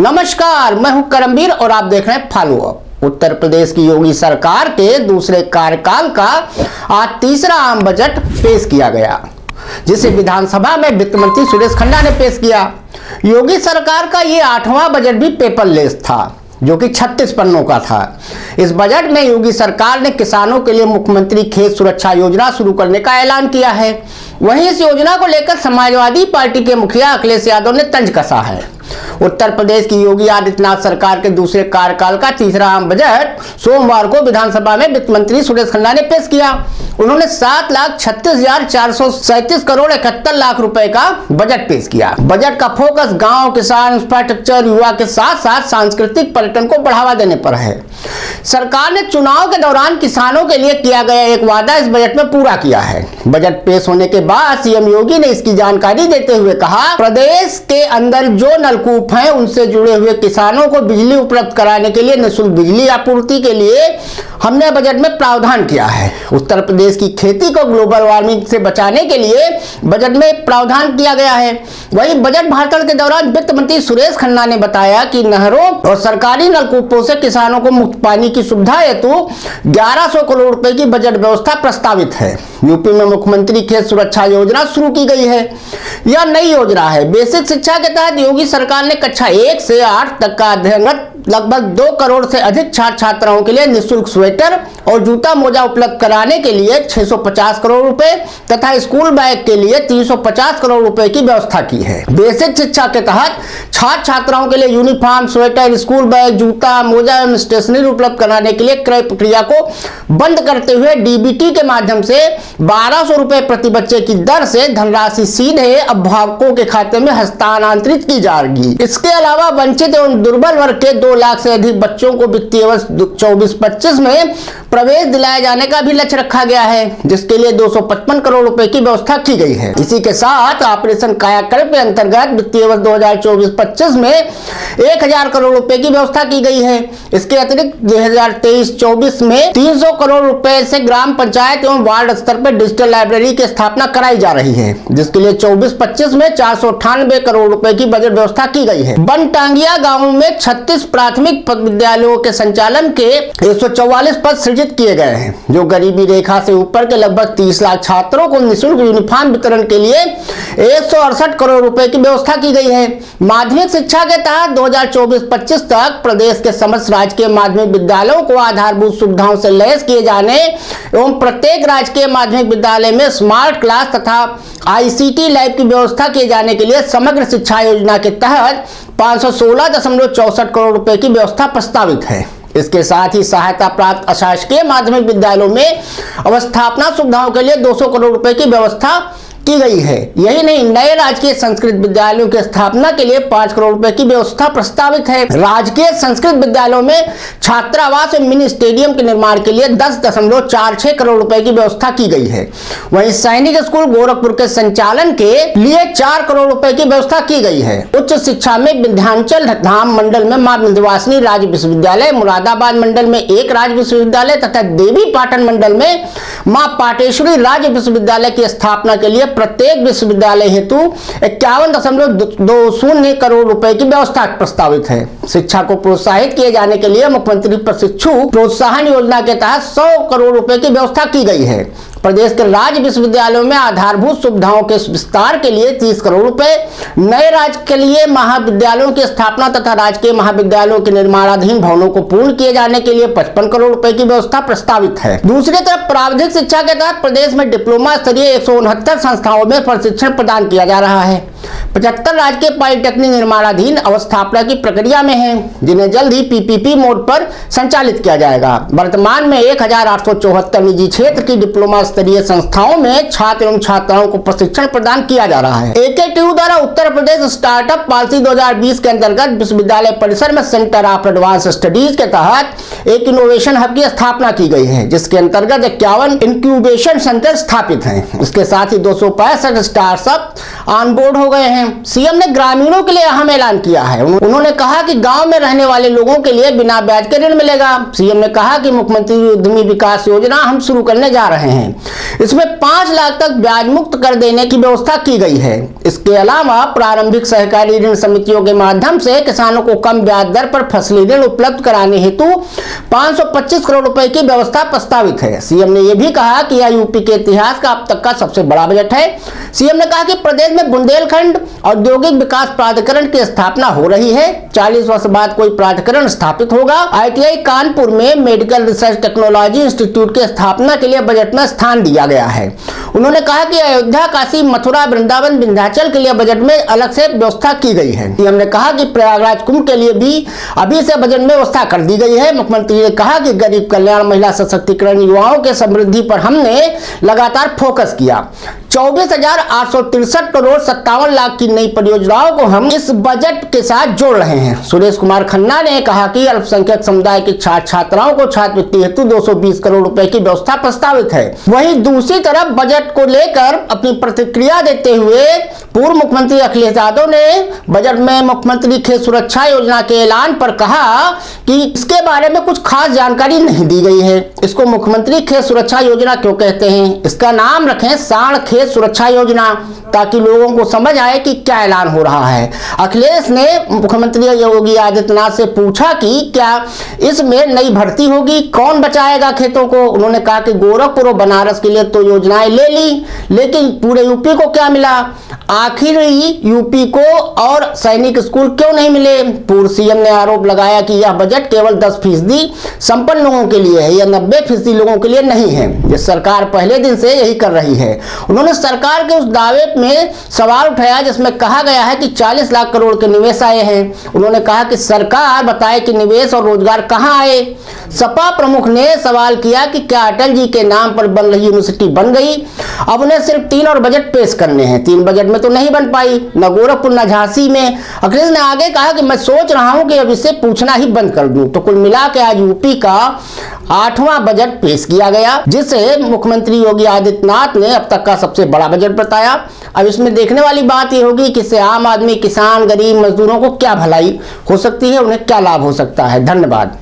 नमस्कार, मैं हूं करमवीर और आप देख रहे हैं फॉलो अप। उत्तर प्रदेश की योगी सरकार के दूसरे कार्यकाल का आज तीसरा आम बजट पेश किया गया, जिसे विधानसभा में वित्त मंत्री सुरेश खन्ना ने पेश किया। योगी सरकार का ये 8वां बजट भी पेपरलेस था, जो कि 36 पन्नों का था। इस बजट में योगी सरकार ने किसानों के लिए मुख्यमंत्री खेत सुरक्षा योजना शुरू करने का ऐलान किया है। वहीं इस योजना को लेकर समाजवादी पार्टी के मुखिया अखिलेश यादव ने तंज कसा है। उत्तर प्रदेश की योगी आदित्यनाथ सरकार के दूसरे कार्यकाल का तीसरा आम बजट सोमवार को विधानसभा में वित्त मंत्री सुरेश खन्ना ने पेश किया। उन्होंने 7,36,437 करोड़ 71 लाख रुपए का बजट पेश किया। बजट का फोकस गांव, किसान, इंफ्रास्ट्रक्चर, युवा के साथ साथ सांस्कृतिक पर्यटन को बढ़ावा देने पर है। सरकार ने चुनाव के दौरान किसानों के लिए किया गया एक वादा इस बजट में पूरा किया है। बजट पेश होने के बाद सीएम योगी ने इसकी जानकारी देते हुए कहा, प्रदेश के अंदर जो नलकूप हैं उनसे जुड़े हुए किसानों को बिजली उपलब्ध कराने के लिए निःशुल्क बिजली आपूर्ति के लिए हमने बजट में प्रावधान किया है। उत्तर प्रदेश की खेती को ग्लोबल वार्मिंग से बचाने के लिए बजट में प्रावधान किया गया है। वहीं बजट भाषण के दौरान वित्त मंत्री सुरेश खन्ना ने बताया कि नहरों और सरकारी नलकूपों से किसानों को मुफ्त पानी की सुविधा हेतु 1100 करोड़ रुपए की बजट व्यवस्था प्रस्तावित है। यूपी में मुख्यमंत्री खेत सुरक्षा योजना शुरू की गई है। यह नई योजना है। बेसिक शिक्षा के तहत योगी सरकार ने कक्षा 1 से 8 तक का अध्ययनरत लगभग 2 करोड़ से अधिक छात्र छात्राओं के लिए निःशुल्क स्वेटर और जूता मोजा उपलब्ध कराने के लिए 650 करोड़ रुपए तथा स्कूल बैग के लिए 350 करोड़ रुपए की व्यवस्था की है। बेसिक शिक्षा के तहत छात्र छात्राओं के लिए यूनिफॉर्म, स्वेटर, स्कूल बैग, जूता मोजा एवं स्टेशनरी उपलब्ध कराने के लिए क्रय प्रक्रिया को बंद करते हुए डीबीटी के माध्यम से 1200 रुपए प्रति बच्चे की दर से धनराशि सीधे अभिभावकों के खाते में हस्तांतरित की जाएगी। इसके अलावा वंचित एवं दुर्बल वर्ग के 2 लाख से अधिक बच्चों को वित्तीय वर्ष 24-25 में प्रवेश दिलाए जाने का भी लक्ष्य रखा गया है, जिसके लिए 255 करोड़ रुपए की व्यवस्था की गई है। इसी के साथ ऑपरेशन कायाकल्प के अंतर्गत वित्तीय वर्ष 2024-25 में 1000 करोड़ रुपए की व्यवस्था की गई है। इसके अतिरिक्त 2023-24 में 300 करोड़ रुपए से ग्राम पंचायत एवं वार्ड स्तर पर डिजिटल लाइब्रेरी की स्थापना कराई जा रही है, जिसके लिए 24-25 में 498 करोड़ रुपए की बजट व्यवस्था की गई है। बनटांगिया गांव में 36 प्राथमिक विद्यालयों के संचालन के 144 पद सृजित किए गए हैं, जो गरीबी रेखा से ऊपर के लगभग 30 लाख छात्रों को निःशुल्क यूनिफॉर्म वितरण के लिए 168 करोड़ रुपए की व्यवस्था की गई है। माध्यमिक शिक्षा के तहत 2024-25 तक प्रदेश के समस्त राजकीय माध्यमिक विद्यालयों को आधारभूत सुविधाओं से लैस किए जाने एवं प्रत्येक राजकीय माध्यमिक विद्यालय में स्मार्ट क्लास तथा आईसीटी लैब की व्यवस्था किए जाने के लिए समग्र शिक्षा योजना के तहत 516.64 करोड़ रुपए की व्यवस्था प्रस्तावित है। इसके साथ ही सहायता प्राप्त अशासकीय माध्यमिक विद्यालयों में अवस्थापना सुविधाओं के लिए 200 करोड़ रुपए की व्यवस्था की गई है। यही नहीं, नए राजकीय संस्कृत विद्यालयों की स्थापना के लिए 5 करोड़ रुपए की व्यवस्था प्रस्तावित है। राजकीय संस्कृत विद्यालयों में छात्रावास और मिनी स्टेडियम के निर्माण के लिए 10.46 करोड़ रुपए की व्यवस्था की गई है। वहीं सैनिक स्कूल गोरखपुर के संचालन के लिए 4 करोड़ रुपए की व्यवस्था की गई है। उच्च शिक्षा में विंध्याचल धाम मंडल में मां विंध्यवासिनी राज्य विश्वविद्यालय, मुरादाबाद मंडल में एक राज्य विश्वविद्यालय तथा देवी पाटन मंडल में मां पाटेश्वरी राज्य विश्वविद्यालय की स्थापना के लिए प्रत्येक विश्वविद्यालय हेतु 51.20 करोड़ रुपए की व्यवस्था प्रस्तावित है। शिक्षा को प्रोत्साहित किए जाने के लिए मुख्यमंत्री प्रशिक्षु प्रोत्साहन योजना के तहत 100 करोड़ रुपए की व्यवस्था की गई है। प्रदेश के राज्य विश्वविद्यालयों में आधारभूत सुविधाओं के विस्तार के लिए 30 करोड़ रुपए, नए राज्य के लिए महाविद्यालयों की स्थापना तथा राजकीय महाविद्यालयों के निर्माणाधीन भवनों को पूर्ण किए जाने के लिए 55 करोड़ रुपए की व्यवस्था प्रस्तावित है। दूसरी तरफ प्राविधिक शिक्षा के तहत प्रदेश में डिप्लोमा स्तरीय 169 संस्थाओं में प्रशिक्षण प्रदान किया जा रहा है। 75 राजकीय पॉलिटेक्निक निर्माणाधीन अवस्थापना की प्रक्रिया में है, जिन्हें जल्द ही पीपीपी मोड पर संचालित किया जाएगा। वर्तमान में 1874 निजी क्षेत्र की डिप्लोमा स्तरीय संस्थाओं में छात्र एवं छात्राओं को प्रशिक्षण प्रदान किया जा रहा है। एकेटीयू द्वारा उत्तर प्रदेश स्टार्टअप पॉलिसी 2020 के अंतर्गत विश्वविद्यालय परिसर में सेंटर ऑफ एडवांस स्टडीज के तहत एक इनोवेशन हब की स्थापना की गई है, जिसके अंतर्गत 51 इंक्यूबेशन सेंटर स्थापित हैं। इसके साथ ही 265 स्टार्टअप ऑन बोर्ड हो गए गए हैं। सीएम ने ग्रामीणों के लिए अहम ऐलान किया है। उन्होंने कहा कि गांव में रहने वाले लोगों के लिए बिना ब्याज के ऋण मिलेगा। सीएम ने कहा कि मुख्यमंत्री उद्यमी विकास योजना हम शुरू करने जा रहे हैं। इसमें 5 लाख तक ब्याज मुक्त कर देने की व्यवस्था की गई है। इसके अलावा प्रारंभिक सहकारी ऋण समितियों के माध्यम से किसानों को कम ब्याज दर पर फसली ऋण उपलब्ध कराने हेतु 525 करोड़ रुपए की व्यवस्था प्रस्तावित है। सीएम ने यह भी कहा कि यह यूपी के इतिहास का अब तक का सबसे बड़ा बजट है। सीएम ने कहा कि प्रदेश में बुंदेलखंड औद्योगिक विकास प्राधिकरण की स्थापना हो रही है। 40 वर्ष बाद कोई प्राधिकरण स्थापित होगा। आईटीआई कानपुर में मेडिकल रिसर्च टेक्नोलॉजी इंस्टीट्यूट की स्थापना के लिए बजट में स्थान दिया गया है। उन्होंने कहा कि अयोध्या, काशी, मथुरा, वृंदावन, विंध्याचल के लिए बजट में अलग से व्यवस्था की गई है। सीएम ने कहा कि प्रयागराज कुंभ के लिए भी अभी से बजट में व्यवस्था कर दी गई है। मुख्यमंत्री ने कहा कि गरीब कल्याण, महिला सशक्तिकरण, युवाओं के समृद्धि पर हमने लगातार फोकस किया। 24,863 करोड़ 57 लाख की नई परियोजनाओं को हम इस बजट के साथ जोड़ रहे हैं। सुरेश कुमार खन्ना ने कहा कि अल्पसंख्यक समुदाय के छात्र छात्राओं को छात्रवृत्ति हेतु 220 करोड़ रुपए की व्यवस्था प्रस्तावित है। वहीं दूसरी तरफ बजट को लेकर अपनी प्रतिक्रिया देते हुए पूर्व मुख्यमंत्री अखिलेश यादव ने बजट में मुख्यमंत्री खेत सुरक्षा योजना के ऐलान पर कहा कि इसके बारे में कुछ खास जानकारी नहीं दी गई है। इसको मुख्यमंत्री खेत सुरक्षा योजना क्यों कहते हैं? इसका नाम रखें सांड खेत सुरक्षा योजना, ताकि लोगों को समझ आए कि क्या ऐलान हो रहा है। अखिलेश ने मुख्यमंत्री योगी आदित्यनाथ से पूछा कि क्या इसमें नई भर्ती होगी, कौन बचाएगा खेतों को। उन्होंने कहा कि गोरखपुर और बनारस के लिए तो योजनाएं ले ली, लेकिन पूरे यूपी को क्या मिला? आखिर यूपी को और सैनिक स्कूल क्यों नहीं मिले? पूर्व सीएम ने आरोप लगाया कि यह बजट केवल 10% संपन्न लोगों के लिए है, यह 90% लोगों के लिए नहीं है। यह सरकार पहले दिन से यही कर रही है। उन्होंने सरकार के उस दावे में सवाल उठाया जिसमें कहा गया है कि 40 लाख करोड़ के निवेश आए हैं। उन्होंने कहा कि सरकार बताए कि निवेश और रोजगार कहां आए। सपा प्रमुख ने सवाल किया कि क्या अटल जी के नाम पर बन रही यूनिवर्सिटी बन गई? अब उन्हें सिर्फ 3 और बजट पेश करने हैं। 3 बजट में तो नहीं बन पाई, न गोरखपुर न झांसी में। अखिलेश ने आगे कहा कि मैं सोच रहा हूं कि अब इसे पूछना ही बंद कर दूं। तो कुल मिला के आज यूपी का 8वां बजट पेश किया गया, जिसे मुख्यमंत्री योगी आदित्यनाथ ने अब तक का सबसे बड़ा बजट बताया। अब इसमें देखने वाली बात यह होगी कि इससे आम आदमी, किसान, गरीब, मजदूरों को क्या भलाई हो सकती है, उन्हें क्या लाभ हो सकता है। धन्यवाद।